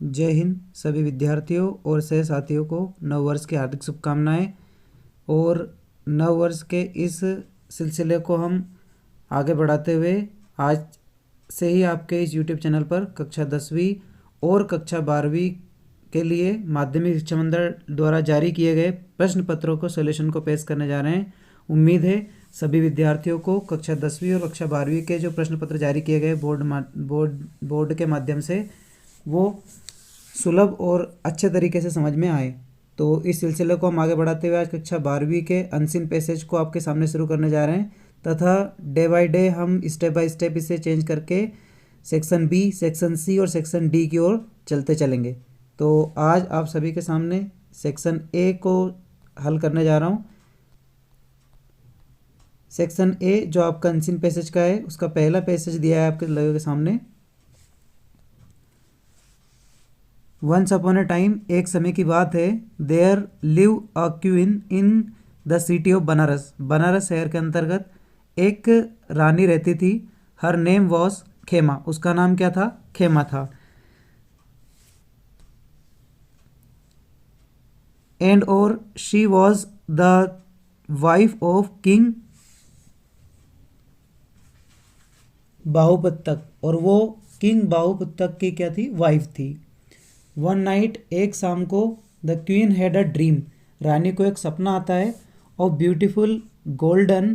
जय हिंद सभी विद्यार्थियों और सह साथियों को नव वर्ष की हार्दिक शुभकामनाएं। और नव वर्ष के इस सिलसिले को हम आगे बढ़ाते हुए आज से ही आपके इस YouTube चैनल पर कक्षा 10वीं और कक्षा 12वीं के लिए माध्यमिक शिक्षा मंडल द्वारा जारी किए गए प्रश्न पत्रों को सॉल्यूशन को पेश करने जा रहे हैं। उम्मीद है सभी विद्यार्थियों को कक्षा 10वीं और कक्षा 12वीं के जो प्रश्न पत्र जारी किए गए बोर्ड के माध्यम से वो सुलभ और अच्छे तरीके से समझ में आए। तो इस सिलसिले को हम आगे बढ़ाते हुए आज कक्षा 12वीं के अनसीन पैसेज को आपके सामने शुरू करने जा रहे हैं तथा डे बाय डे हम स्टेप बाय स्टेप इसे चेंज करके सेक्शन बी, सेक्शन सी और सेक्शन डी की ओर चलते चलेंगे। तो आज आप सभी के सामने सेक्शन ए को हल करने जा रहा हूँ। सेक्शन ए जो आपका अनसीन पैसेज का है उसका पहला पैसेज दिया है आपके लोगों के सामने। वंस अपॉन ए टाइम, एक समय की बात है, there live a queen in the city of Banaras. Banaras शहर के अंतर्गत एक रानी रहती थी। हर नेम वॉज खेमा, उसका नाम क्या था? खेमा था। एंड और she was the wife of king Bahupataka, और वो किंग बाहुपतक की क्या थी? वाइफ थी। वन नाइट, एक शाम को, the queen had a dream, रानी को एक सपना आता है, of beautiful golden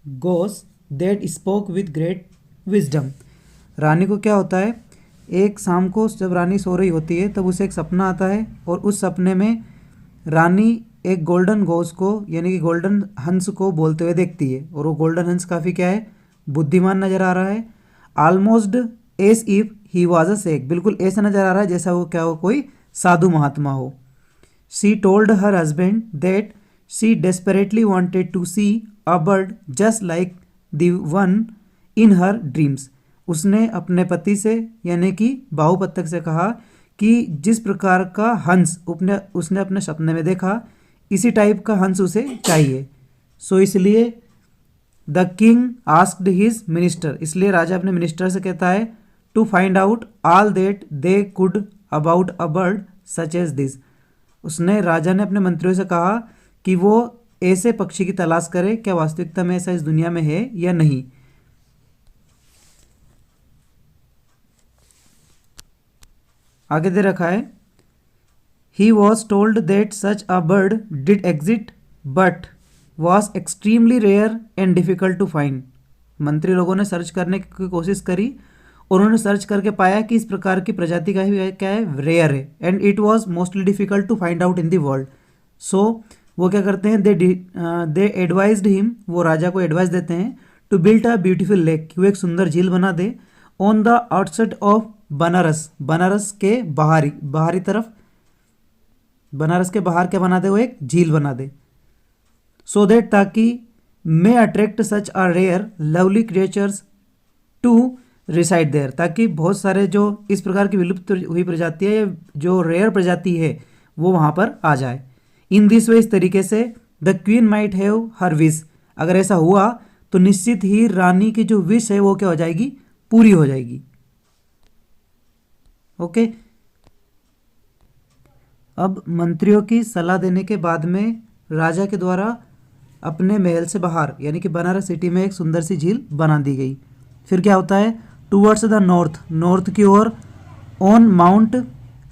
goose that spoke with great wisdom. रानी को क्या होता है? एक शाम को जब रानी सो रही होती है तब उसे एक सपना आता है और उस सपने में रानी एक गोल्डन गोस को यानी कि गोल्डन हंस को बोलते हुए देखती है और वो गोल्डन हंस काफ़ी क्या है? बुद्धिमान नज़र आ रहा है। Almost as if he was a sheikh, बिल्कुल ऐसा नज़र आ रहा है जैसा वो क्या हो, कोई साधु महात्मा हो। She told her husband that she desperately wanted to see a bird just like the one in her dreams. उसने अपने पति से यानी कि बाहुपतक से कहा कि जिस प्रकार का हंस उसने अपने सपने में देखा, इसी टाइप का हंस उसे चाहिए। सो इसलिए the king asked his minister, इसलिए राजा अपने मिनिस्टर से कहता है, to find out all that they could about a bird such as this. उसने राजा ने अपने मंत्रियों से कहा कि वो ऐसे पक्षी की तलाश करे, क्या वास्तविकता में ऐसा इस दुनिया में है या नहीं। आगे दे रखा है, he was told that such a bird did exist but was extremely rare and difficult to find. मंत्री लोगों ने सर्च करने की कोशिश करी और उन्होंने सर्च करके पाया कि इस प्रकार की प्रजाति का ही क्या है? रेयर है। And it was mostly difficult to find out in the world. So वो क्या करते हैं? दे एडवाइज्ड हिम, वो राजा को एडवाइस देते हैं, to build a beautiful lake, कि वो एक सुंदर झील बना दे, on the outskirt of Banaras, Banaras के बाहरी तरफ, बनारस के बाहर क्या बना दे? वो एक झील बना दे। सो दैट, ताकि may attract such are rare lovely creatures to reside there, ताकि बहुत सारे जो इस प्रकार की विलुप्त हुई प्रजाति है, जो रेयर प्रजाति है, वो वहाँ पर आ जाए। इन दिस वे, इस तरीके से, the queen might have her wish, अगर ऐसा हुआ तो निश्चित ही रानी की जो विश है वो क्या हो जाएगी? पूरी हो जाएगी। ओके। अब मंत्रियों की सलाह देने के बाद में राजा के द्वारा अपने महल से बाहर यानी कि बनारस सिटी में एक सुंदर सी झील बना दी गई। फिर क्या होता है? टूवर्ड्स द नॉर्थ, नॉर्थ की ओर, on mount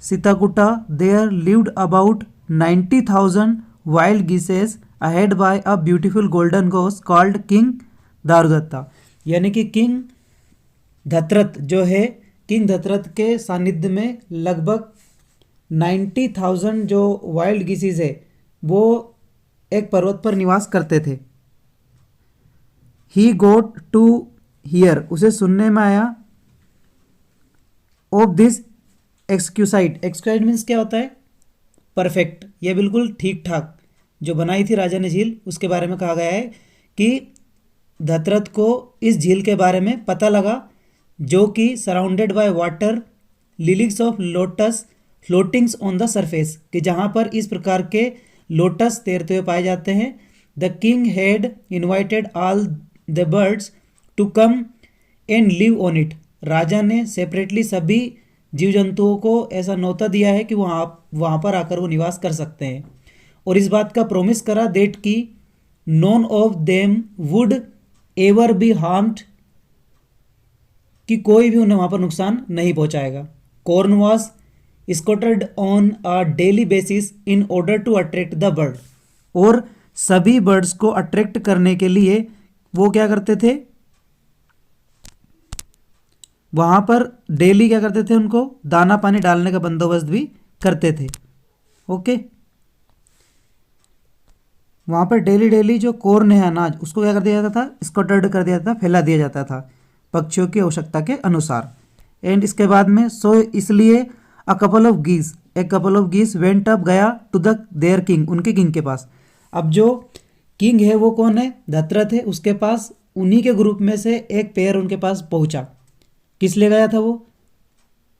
Sitakuta there lived about 90,000 wild geese ahead by a beautiful golden goose called king Darudatta. यानी कि किंग धतरथ जो है, किंग धतरथ के सानिध्य में लगभग 90,000 जो वाइल्ड गीसीज है वो एक पर्वत पर निवास करते थे। ही गोट टू हियर, उसे सुनने में आया, ऑफ दिस एक्सक्यूसाइड, एक्सक्यूसाइड मीन्स क्या होता है? परफेक्ट, ये बिल्कुल ठीक ठाक जो बनाई थी राजा ने झील, उसके बारे में कहा गया है कि धतरथ को इस झील के बारे में पता लगा, जो कि surrounded by water, lilies of lotus floatings on the surface, कि जहाँ पर इस प्रकार के लोटस तैरते हुए पाए जाते हैं। The king had invited all the birds to come and live on it, राजा ने सेपरेटली सभी जीव जंतुओं को ऐसा न्योता दिया है कि वहाँ पर आकर वो निवास कर सकते हैं, और इस बात का प्रॉमिस करा दैट कि none of them would ever be harmed, कि कोई भी उन्हें वहाँ पर नुकसान नहीं पहुँचाएगा। Corn was scattered on a daily basis in order to attract the bird, और सभी बर्ड्स को अट्रैक्ट करने के लिए वो क्या करते थे, वहाँ पर डेली क्या करते थे, उनको दाना पानी डालने का बंदोबस्त भी करते थे। ओके, वहाँ पर डेली जो कॉर्न है अनाज, उसको क्या कर दिया जाता था, स्कॉटेड कर दिया जाता था, फैला दिया जाता था पक्षियों की आवश्यकता के अनुसार। एंड इसके बाद में सो इसलिए एक कपल ऑफ गीस वेंट अप, गया टू द देयर किंग, उनके किंग के पास। अब जो किंग है वो कौन है, दशरथ है, उसके पास उन्हीं के ग्रुप में से एक पेयर उनके पास पहुंचा। किस लिए गया था वो,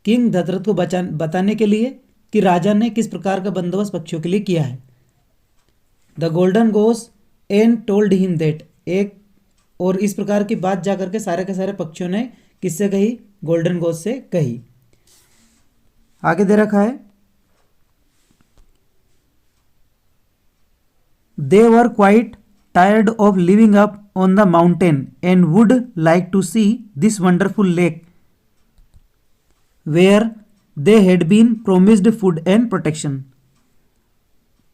किंग दशरथ को बताने के लिए कि राजा ने किस प्रकार का बंदोबस्त पक्षियों के लिए किया है। The golden goose and told him that, एक और इस प्रकार की बात जाकर के सारे के सारे पक्षियों ने किससे कही, गोल्डन गोस से कही। आगे दे रखा है, they were quite tired of living up on the mountain and would like to see this wonderful lake where they had been promised food and protection.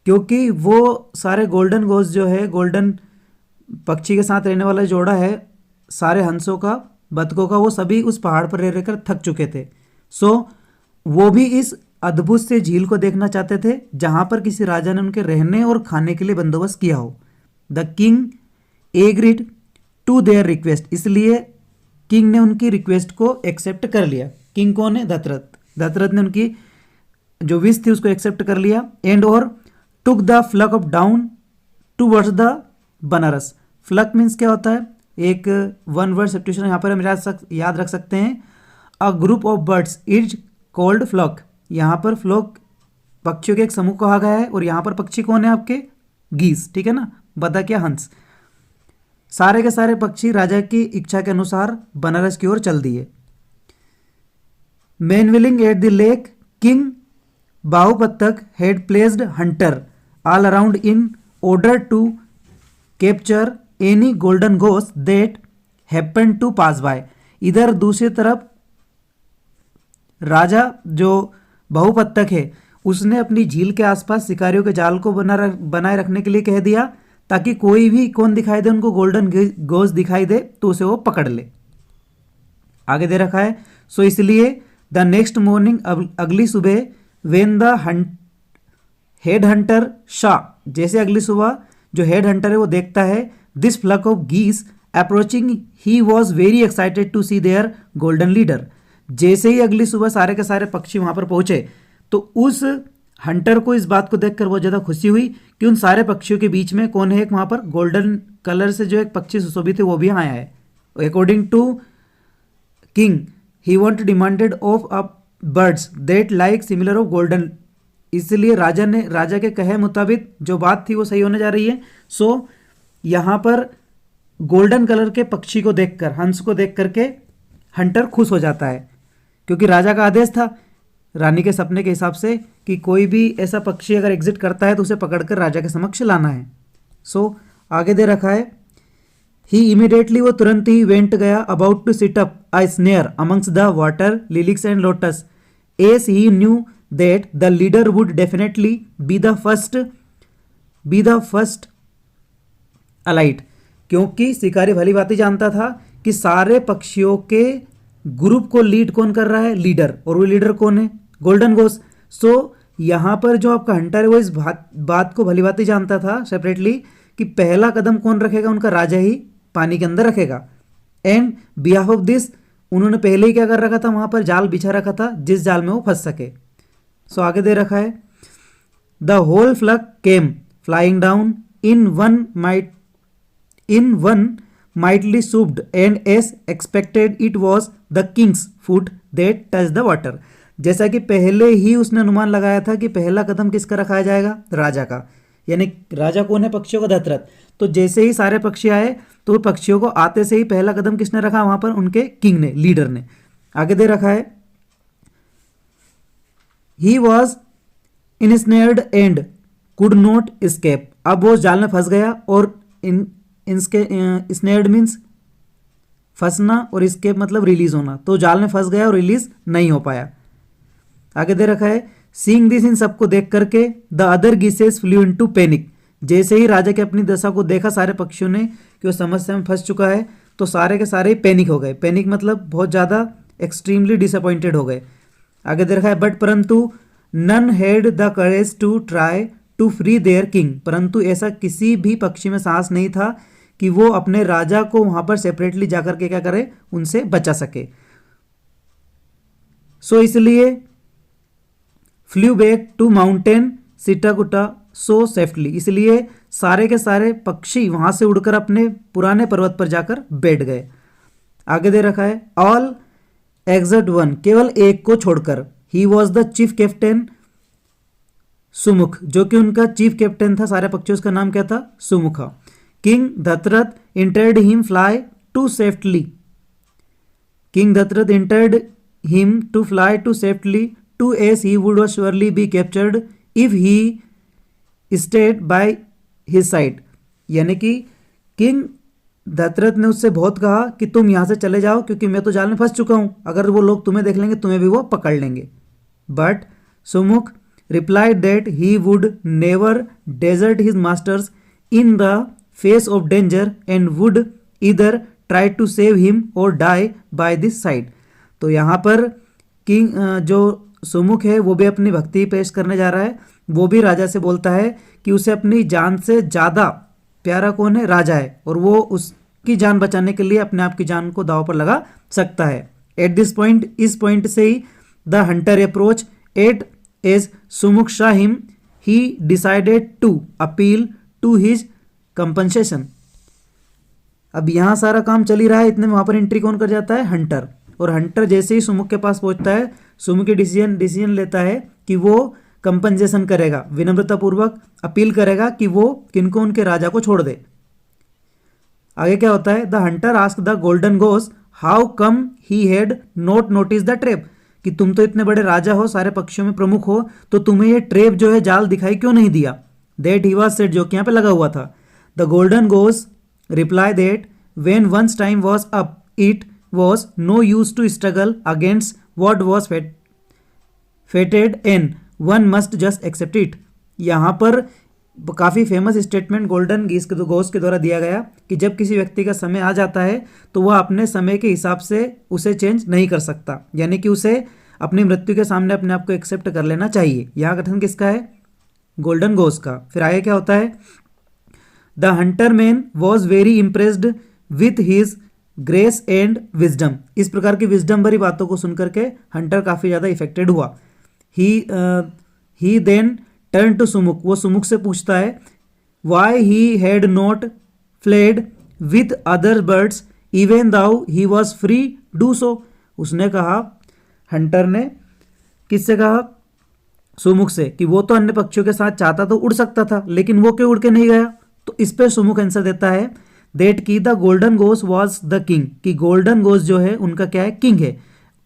क्योंकि वो सारे गोल्डन गोस जो है, गोल्डन पक्षी के साथ रहने वाला जोड़ा है, सारे हंसों का, बतखों का, वो सभी उस पहाड़ पर रह रहकर थक चुके थे। सो वो भी इस अद्भुत से झील को देखना चाहते थे जहां पर किसी राजा ने उनके रहने और खाने के लिए बंदोबस्त किया हो। The king agreed to their request, इसलिए किंग ने उनकी रिक्वेस्ट को एक्सेप्ट कर लिया। किंग कौन है, दशरथ ने उनकी जो विश थी उसको एक्सेप्ट कर लिया। एंड और took the flock of down towards the Banaras. Flock means क्या होता है, एक वन वर्ड सब्स्टिट्यूशन यहाँ पर हम याद रख सकते हैं। A group of birds is called flock, यहाँ पर फ्लॉक पक्षियों के एक समूह कहा गया है, और यहाँ पर पक्षी कौन है आपके, गीस, ठीक है ना, बतख या हंस। सारे के सारे पक्षी राजा की इच्छा के अनुसार बनारस की ओर चल दिए। Meanwhile at the lake, king Bahuputtaka had placed hunter all around in order to capture any golden goose that happen to pass by. इधर दूसरी तरफ राजा जो बहुपत्तक है उसने अपनी झील के आसपास शिकारियों के जाल को बनाए रखने के लिए कह दिया, ताकि कोई भी कौन दिखाई दे, उनको गोल्डन गोस दिखाई दे तो उसे वो पकड़ ले। आगे दे रखा है, सो इसलिए द नेक्स्ट मॉर्निंग, अगली सुबह, when the head Hunter Shaw, जैसे अगली सुबह जो हेड हंटर है वो देखता है this flock of geese approaching, he was very excited to see their golden leader. जैसे ही अगली सुबह सारे के सारे पक्षी वहां पर पहुंचे तो उस हंटर को इस बात को देखकर बहुत ज़्यादा खुशी हुई कि उन सारे पक्षियों के बीच में कौन है, एक वहां पर गोल्डन कलर से जो एक पक्षी सुशोभित है वो भी यहाँ आया है। According to king he want demanded of a birds that like similar of golden, इसलिए राजा के कहे मुताबिक जो बात थी वो सही होने जा रही है। सो यहाँ पर गोल्डन कलर के पक्षी को देखकर, हंस को देख करके हंटर खुश हो जाता है, क्योंकि राजा का आदेश था रानी के सपने के हिसाब से कि कोई भी ऐसा पक्षी अगर एग्जिट करता है तो उसे पकड़कर राजा के समक्ष लाना है। सो आगे दे रखा है, ही इमीडिएटली, वो तुरंत ही वेंट गया, about to sit up a snare amongst the water lilies and lotus, as he knew that the leader would definitely be the first alight, क्योंकि शिकारी भली भांति जानता था कि सारे पक्षियों के ग्रुप को लीड कौन कर रहा है, लीडर, और वो लीडर कौन है, गोल्डन गोस। सो यहाँ पर जो आपका हंटर है वो इस बात को भली भांति जानता था सेपरेटली कि पहला कदम कौन रखेगा, उनका राजा ही पानी के अंदर रखेगा। एंड बिहाफ ऑफ दिस, उन्होंने पहले ही क्या कर रखा था, वहां पर जाल बिछा रखा था जिस जाल में वो फंस सके। सो आगे दे रखा है, the whole flock came flying down in one mightily swooped and as expected it was the king's foot that touched the water। जैसा कि पहले ही उसने अनुमान लगाया था कि पहला कदम किसका रखाया जाएगा, राजा का, यानी राजा कौन है, पक्षियों का दशरथ। तो जैसे ही सारे पक्षी आए तो पक्षियों को आते से ही पहला कदम किसने रखा वहां पर, उनके किंग ने, लीडर ने। आगे दे रखा है, he was ensnared and could not escape। अब वो जाल में फंस गया और स्नेयर्ड मीन्स फंसना और escape मतलब रिलीज होना, तो जाल में फंस गया और रिलीज नहीं हो पाया। आगे दे रखा है सीइंग दिस, इन सबको देख करके the other geese flew into panic. जैसे ही राजा के अपनी दशा को देखा सारे पक्षियों ने कि वो समस्या में फंस चुका है, तो सारे के सारे पैनिक हो गए। पैनिक मतलब बहुत ज़्यादा एक्सट्रीमली डिसअपॉइंटेड हो गए। आगे दे रखा है बट परंतु none had the courage to try to free their king. परंतु ऐसा किसी भी पक्षी में साहस नहीं था कि वो अपने राजा को वहां पर सेपरेटली जाकर के क्या करे, उनसे बचा सके। सो इसलिए flew back to mountain Chittakuta so safely, इसलिए सारे के सारे पक्षी वहां से उड़कर अपने पुराने पर्वत पर जाकर बैठ गए। आगे दे रखा है ऑल एक्सेप्ट वन, केवल एक को छोड़कर। He was the chief captain Sumukh, जो कि उनका चीफ कैप्टन था सारे पक्षियों, उसका नाम क्या था, Sumukha. King Dasharath entered him fly to safely, king Dasharath entered him to fly to safely to as he would surely be captured if he stayed by his side. यानी कि किंग दशरथ ने उससे बहुत कहा कि तुम यहाँ से चले जाओ क्योंकि मैं तो जाल में फंस चुका हूँ, अगर वो लोग तुम्हें देख लेंगे तुम्हें भी वो पकड़ लेंगे। But Sumukh replied that he would never desert his masters in the face of danger and would either try to save him or die by this side। तो यहाँ पर किंग जो सुमुख है वो भी अपनी भक्ति पेश करने जा रहा है। वो भी राजा से बोलता है कि उसे अपनी जान से ज़्यादा प्यारा कौन है, राजा है, और वो उसकी जान बचाने के लिए अपने आप की जान को दांव पर लगा सकता है। एट दिस पॉइंट, इस पॉइंट से ही the hunter approach at as Sumukh saw him, he decided to appeal to his compensation। अब यहां सारा काम चल ही रहा है, इतने में वहां पर एंट्री कौन कर जाता है, हंटर। और हंटर जैसे ही सुमुख के पास पहुंचता है, सुमुख के डिसीजन लेता है कि वो कंपनसेशन करेगा, विनम्रतापूर्वक अपील करेगा कि वो किनको, उनके राजा को छोड़ दे। आगे क्या होता है, the Hunter ask the golden goes how come he had not notice the trap, कि तुम तो इतने बड़े राजा हो, सारे पक्षियों में प्रमुख हो, तो तुम्हें ये ट्रेप जो है, जाल दिखाई क्यों नहीं दिया। दैट ही वाज सेट, जो कि यहाँ पे लगा हुआ था। The golden goose reply that when once time was up it was no use to struggle against what was fated and one must just accept it. यहाँ पर काफ़ी फेमस स्टेटमेंट गोल्डन गोस के द्वारा दिया गया कि जब किसी व्यक्ति का समय आ जाता है तो वह अपने समय के हिसाब से उसे चेंज नहीं कर सकता, यानी कि उसे अपनी मृत्यु के सामने अपने आप को एक्सेप्ट कर लेना चाहिए। यहाँ कथन किसका है, गोल्डन गोस का। फिर आगे क्या होता है, the Hunter man was very impressed with his grace and wisdom. इस प्रकार की विजडम भरी बातों को सुनकर के हंटर काफ़ी ज़्यादा इफेक्टेड हुआ। He then turn to Sumukh, वो सुमुख से पूछता है why he had not fled with other birds even though he was free do so. उसने कहा, हंटर ने किससे कहा, सुमुख से, कि वो तो अन्य पक्षियों के साथ चाहता तो उड़ सकता था, लेकिन वो क्यों उड़ के नहीं गया। तो इस पे सुमुख आंसर देता है दैट की the golden goose was the king, कि गोल्डन गोस जो है उनका क्या है, किंग है।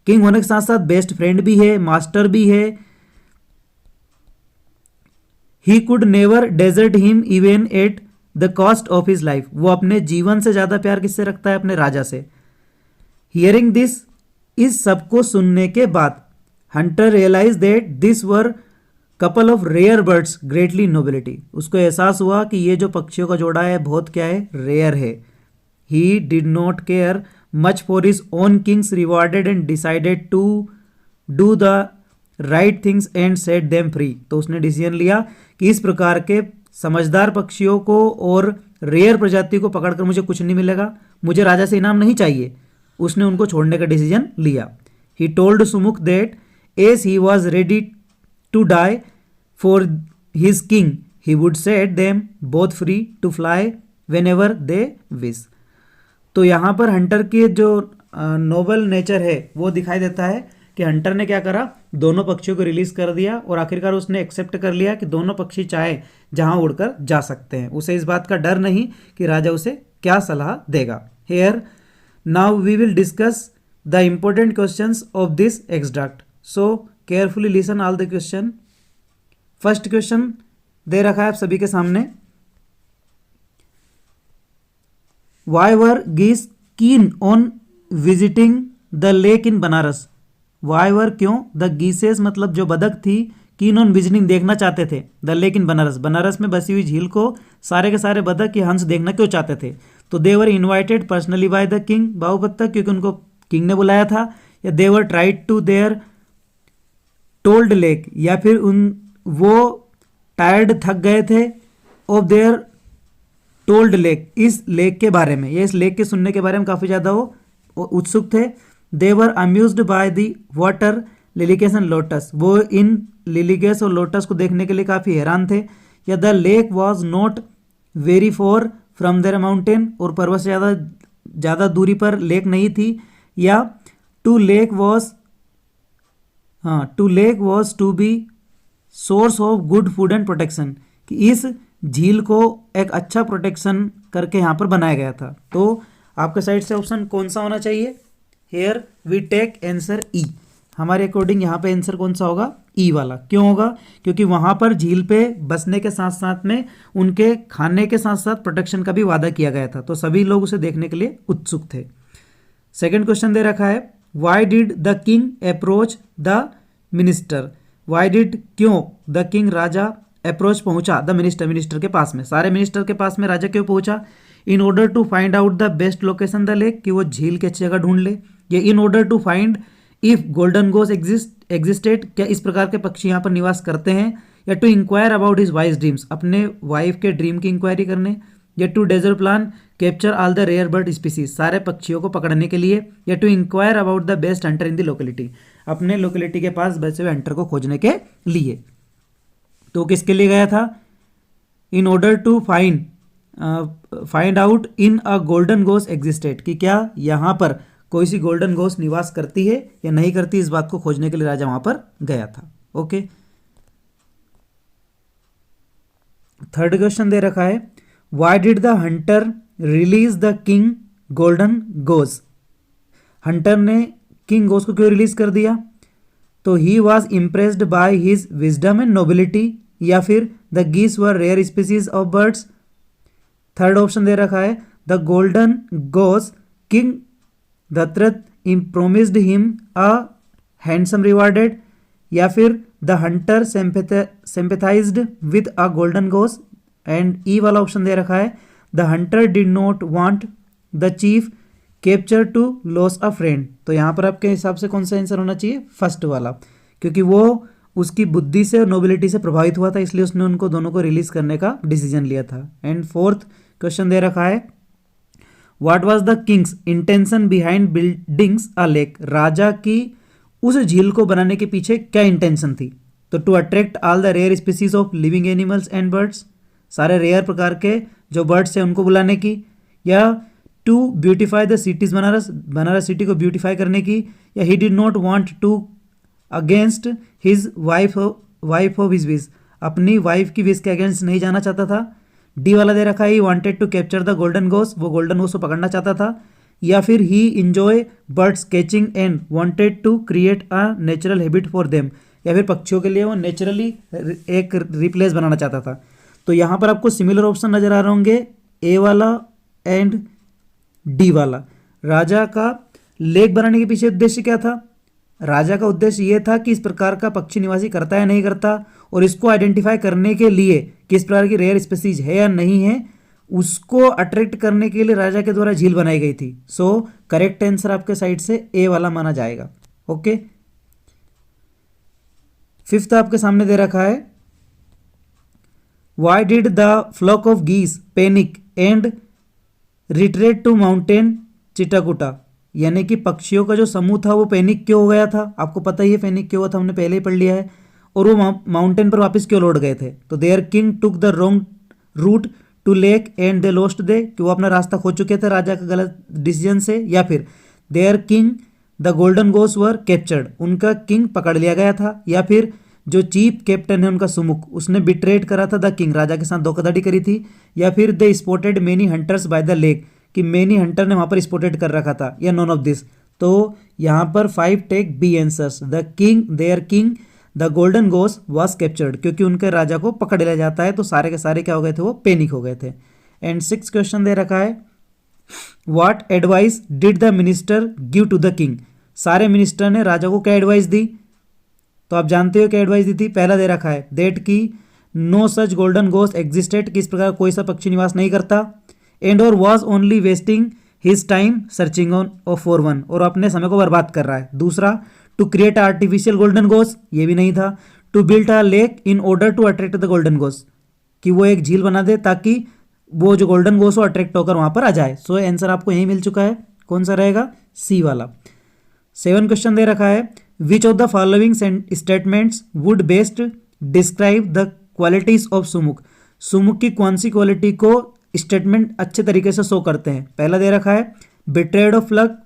किंग होने के साथ साथ बेस्ट फ्रेंड भी है, मास्टर भी है। He could never desert him even at the cost of his life, वो अपने जीवन से ज्यादा प्यार किससे रखता है, अपने राजा से। हियरिंग दिस, इस सबको सुनने के बाद hunter realize that this were couple of rare birds greatly nobility, उसको एहसास हुआ कि ये जो पक्षियों का जोड़ा है बहुत क्या है, रेयर है। He did not care much for his own king's rewarded and decided to do the right things and set them free. तो उसने डिसीजन लिया कि इस प्रकार के समझदार पक्षियों को और रेयर प्रजाति को पकड़कर मुझे कुछ नहीं मिलेगा, मुझे राजा से इनाम नहीं चाहिए। उसने उनको छोड़ने का डिसीजन लिया। He told Sumukh that as he was ready to die for his king he would set them both free to fly whenever they wish. तो यहाँ पर हंटर की जो नोबल नेचर है वो दिखाई देता है कि हंटर ने क्या करा, दोनों पक्षियों को रिलीज कर दिया और आखिरकार उसने एक्सेप्ट कर लिया कि दोनों पक्षी चाहे जहां उड़कर जा सकते हैं। उसे इस बात का डर नहीं कि राजा उसे क्या सलाह देगा। Here now we will discuss the important questions of this extract. So carefully listen all the question. First question दे रखा है आप सभी के सामने, वाई वर गीस keen on visiting the lake in Banaras. Why were क्यों, द गीसेस मतलब जो बदक थी, कीन ऑन विजिटिंग देखना चाहते थे, the lake in Banaras Banaras में बसी हुई झील को सारे के सारे बदक या हंस देखना क्यों चाहते थे। तो they were invited personally by the king, बाहु बत्तख क्योंकि उनको किंग ने बुलाया था, या they were tried to their told lake, या फिर वो टायर्ड थक गए थे ऑफ देयर टोल्ड लेक, इस लेक के बारे में, या इस लेक के सुनने के बारे में काफ़ी ज़्यादा वो उत्सुक थे। They were amused by the water lilies and lotus, वो इन लिलिकेस और लोटस को देखने के लिए काफ़ी हैरान थे। या the lake was not very far from their mountain, और पर्वत से ज़्यादा दूरी पर लेक नहीं थी। या to lake was to be source of good food and protection, कि इस झील को एक अच्छा प्रोटेक्शन करके यहाँ पर बनाया गया था। तो आपके साइड से ऑप्शन कौन सा होना चाहिए, हेयर वी टेक आंसर ई। हमारे अकॉर्डिंग यहाँ पे आंसर कौन सा होगा, ई वाला। क्यों होगा, क्योंकि वहाँ पर झील पे बसने के साथ साथ में उनके खाने के साथ साथ प्रोटेक्शन का भी वादा किया गया था, तो सभी लोग उसे देखने के लिए उत्सुक थे। सेकंड क्वेश्चन दे रखा है, why did the king approach the minister. Why did क्यों द किंग राजा अप्रोच पहुंचा द मिनिस्टर के पास में, सारे मिनिस्टर के पास में राजा क्यों पहुंचा। In order to find out the best location the lake, कि वो झील की अच्छी जगह ढूंढ ले। या in order to find if golden goose existed, क्या इस प्रकार के पक्षी यहाँ पर निवास करते हैं। या to inquire about his wife dreams, अपने वाइफ के ड्रीम की इंक्वायरी करने। या to desert plan capture all the rare bird species, सारे पक्षियों को पकड़ने के लिए। या to inquire about the best hunter in the locality, अपने लोकेलिटी के पास बचे हुए हंटर को खोजने के लिए। तो किसके लिए गया था, in order to find out if a golden goose existed, कि क्या यहाँ पर कोई सी गोल्डन गोस निवास करती है या नहीं करती, इस बात को खोजने के लिए राजा वहां पर गया था। ओके, थर्ड क्वेश्चन दे रखा है, why did the hunter release the king golden goose. Hunter ने किंग गोस को क्यों रिलीज कर दिया। तो he was impressed by his wisdom and nobility, या फिर the geese were rare species of birds. Third option दे रखा है, the golden goose king Dasharath promised him a handsome rewarded, या फिर the hunter sympathised with a golden goose. And E वाला option दे रखा है, the hunter did not want the chief capture to lose a friend. तो यहाँ पर आपके हिसाब से कौन सा आंसर होना चाहिए, फर्स्ट वाला, क्योंकि वो उसकी बुद्धि से और नोबिलिटी से प्रभावित हुआ था, इसलिए उसने उनको दोनों को रिलीज करने का डिसीजन लिया था। एंड फोर्थ क्वेश्चन दे रखा है, what was the king's intention behind buildings a lake. राजा की उस झील को बनाने के पीछे क्या इंटेंशन थी। तो to attract all the rare species of living animals and birds, सारे रेयर प्रकार के जो बर्ड्स हैं उनको बुलाने की। या to beautify the cities Banaras city को ब्यूटिफाई करने की। या he did not want to against his wife of his wish, अपनी वाइफ की विश के अगेंस्ट नहीं जाना चाहता था। डी वाला दे रखा है, he wanted to capture the golden गोस, वो गोल्डन गोस को पकड़ना चाहता था। या फिर he enjoy birds catching and wanted to create a natural habit for them, या फिर पक्षियों के लिए वो नेचुरली एक रिप्लेस बनाना चाहता था। तो यहाँ पर आपको सिमिलर ऑप्शन नजर आ रहे होंगे, ए वाला एंड डी वाला। राजा का लेक बनाने के पीछे उद्देश्य क्या था। राजा का उद्देश्य यह था कि इस प्रकार का पक्षी निवासी करता है नहीं करता, और इसको आइडेंटिफाई करने के लिए किस प्रकार की रेयर स्पीसीज है या नहीं है, उसको अट्रैक्ट करने के लिए राजा के द्वारा झील बनाई गई थी। सो करेक्ट आंसर आपके साइड से ए वाला माना जाएगा। ओके, फिफ्थ आपके सामने दे रखा है, why did the flock of geese panic and retreat to mountain Chittakuta. यानी कि पक्षियों का जो समूह था वो पैनिक क्यों हो गया था, आपको पता ही है पैनिक क्यों हुआ था, हमने पहले ही पढ़ लिया है। और वो माउंटेन पर वापस क्यों लौट गए थे। तो their king took the wrong route to lake and they lost they, कि वो अपना रास्ता खो चुके थे राजा का गलत डिसीजन से। या फिर there king the golden goes were captured, उनका किंग पकड़ लिया गया था। या फिर जो चीफ कैप्टन है उनका सुमुख, उसने बिट्रेड करा था द किंग, राजा के साथ धोखाधड़ी करी थी। या फिर they spotted many hunters by the lake, कि मेनी हंटर ने वहां पर स्पॉटेड कर रखा था, या नॉन ऑफ दिस। तो यहाँ पर 5 take B answers. The king their king the golden goose was captured, क्योंकि उनके राजा को पकड़ लिया जाता है, तो सारे के सारे क्या हो गए थे, वो पैनिक हो गए थे। एंड 6 क्वेश्चन दे रखा है, what advice did the minister give to the king. सारे मिनिस्टर ने राजा को क्या एडवाइस दी, तो आप जानते हो क्या एडवाइस दी थी। पहला दे रखा है दैट की no such golden goose existed, किस प्रकार कोई सा पक्षी निवास नहीं करता। एंड और was only wasting his time searching on for one, और अपने समय को बर्बाद कर रहा है। दूसरा, to create artificial golden ghost, ये भी नहीं था। To build a lake in order to attract the golden ghost, कि वो एक झील बना दे ताकि वो जो गोल्डन गोस्ट वो अट्रैक्ट होकर वहां पर आ जाए। सो आंसर आपको यही मिल चुका है, कौन सा रहेगा, सी वाला। 7 क्वेश्चन दे रखा है, which of the following statements would best describe the qualities of Sumukh. Sumukh की कौन सी क्वालिटी को स्टेटमेंट अच्छे तरीके से शो करते हैं। पहला दे रखा है betrayed of flock,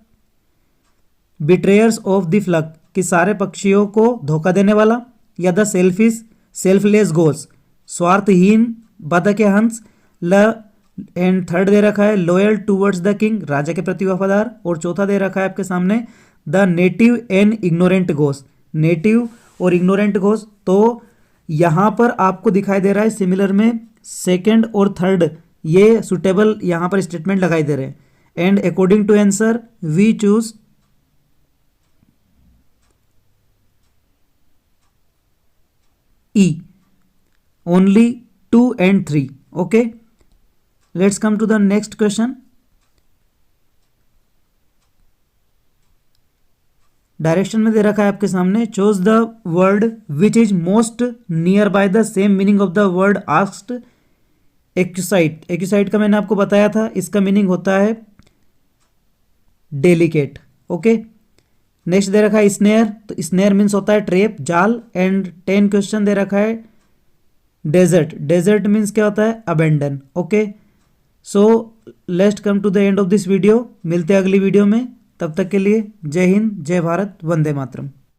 betrayers of the flock, कि सारे पक्षियों को धोखा देने वाला। या द सेल्फिश सेल्फलेस गोस, स्वार्थहीन बतख या हंस। एंड थर्ड दे रखा है लॉयल टूवर्ड्स द किंग, राजा के प्रति वफादार। और चौथा दे रखा है आपके सामने the native and ignorant goes, native और इग्नोरेंट गोस। तो यहां पर आपको दिखाई दे रहा है सिमिलर में सेकंड और थर्ड ये सुटेबल यहां पर स्टेटमेंट लगाई दे रहे हैं। And according to answer we choose E, only 2 and 3. Okay, let's come to the next question. Direction में दे रखा है आपके सामने, choose the word which is most near by the same meaning of the word asked. Exquisite, exquisite का मैंने आपको बताया था, इसका मीनिंग होता है डेलिकेट। ओके, नेक्स्ट दे रखा है स्नेयर, तो स्नेयर मीन्स होता है ट्रेप, जाल। एंड 10 क्वेश्चन दे रखा है डेजर्ट, डेजर्ट मीन्स क्या होता है, abandon. Okay, so let's come to the end of this video, मिलते हैं अगली वीडियो में, तब तक के लिए जय हिंद, जय भारत, वंदे मातरम।